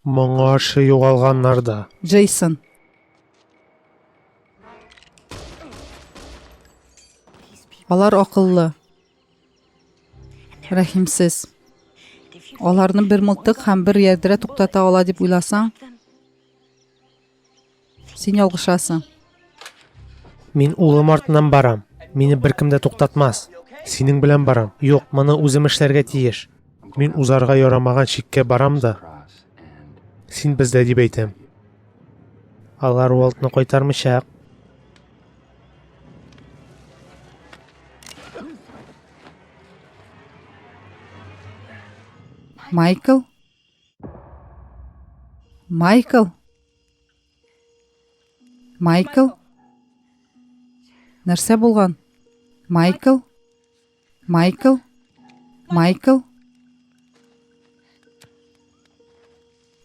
Моңаршы югалганнар да. Джейсон. Алар акыллы. Рәхимсез. Аларны бер мылтык һәм бер ярдәре туктата ала дип уйласаң, син ялгышасың. Мин улым артыннан барам. Мине беркем дә туктатмас. Синең белән барам. Юк, моны үзем эшләргә тиеш. Мин узарга ярамаган чиккә барам да. Син бездә дип әйтәм. Алар Уолтны кайтармыйчак. Майкл? Майкл? Майкл? Нәрсә булган? Майкл? Майкл? Майкл?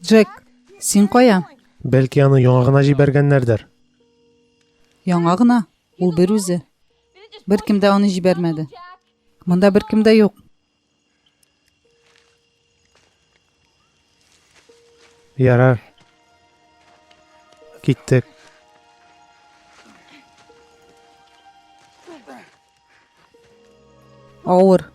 Джек, син кая? Бәлки аны яңа гына җибәргәннәрдер. Яңа гына, ул бер үзе. Беркем дә аны җибәрмәде. Монда беркем дә юк. Ярар. Киттек. Авыр.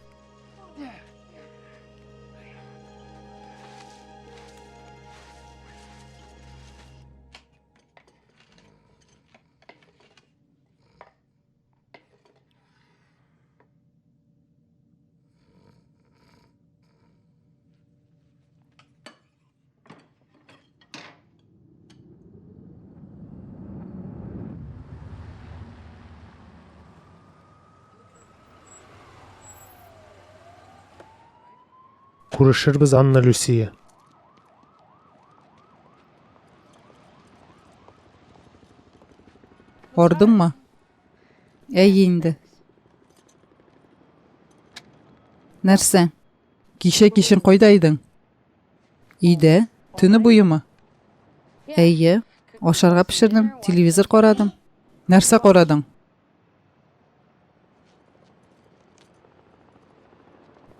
Күрешербез, Анна Люсия. Бардыңмы? Әйе инде. Нәрсә? Кичә кичен кайда идең? Өйдә? Төне буемы? Әйе. Ашарга пешердем, телевизор карадым. Нәрсә карадың?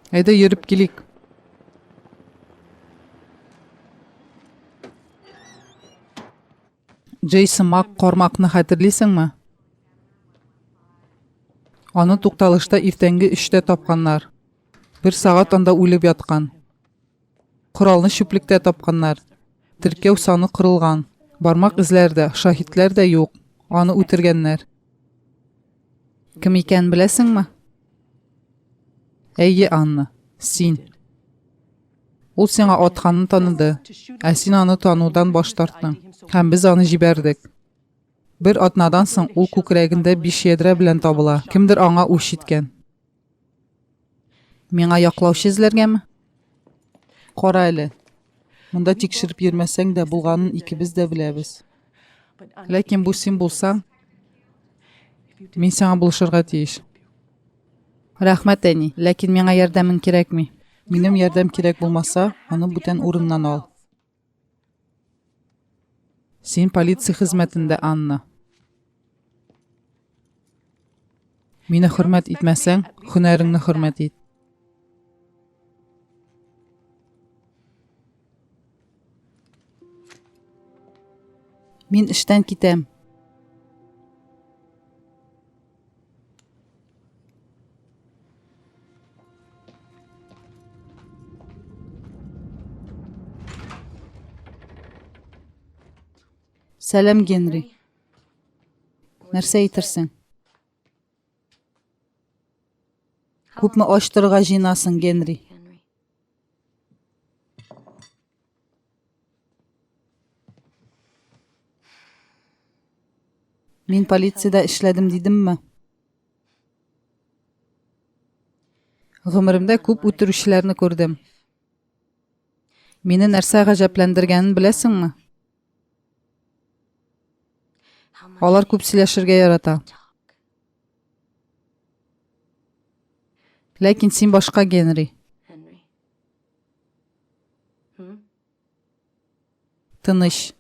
Әйдә йөреп килик. Джейсон Маккормакны хәтерлисеңме? Аны тукталышта иртәнге 3-тә тапканнар. 1 сагать анда үлеп яткан. Коралны чүплектә тапканнар. Теркәү саны кырылган. Бармак эзләр дә, шаһитлар да юк. Аны үтергәннәр. Кем икән беләсеңме? Әйе, Анна, син. Ул сиңа атканны таныды, ә син аны танудан баш тарттың, һәм без аны җибәрдек. Бер атнадан соң ул күкрәгендә 5 ядрә белән табыла. Кемдер аңа үч иткән. Миңа яклаучы эзләргәме? Кара әле. Монда тикшереп йөрмәсәң дә булганын икебез дә беләбез. Ләкин бу син булсаң, мин сиңа булышырга тиеш. Рәхмәт, әни, ләкин миңа ярдәмең кирәкми. Минем ярдәм кирәк булмаса, аны бүтән урыннан ал. Син полиция хезмәтендә, Анна. Мине хөрмәт итмәсәң, һөнәреңне хөрмәт ит. Мин эштән китәм. Сәлам, Генри. Нәрсә әйтерсең? Күпме ачтырырга җыйнасың, Генри? Мин полициядә эшләдем дидемме? Гомеремдә күп үтерүчеләрне күрдем. Мине нәрсә гаҗәпләндергәнен беләсеңме? Алар күп сөйләшергә ярата. Ләкин син башка, Генри. Тыныч.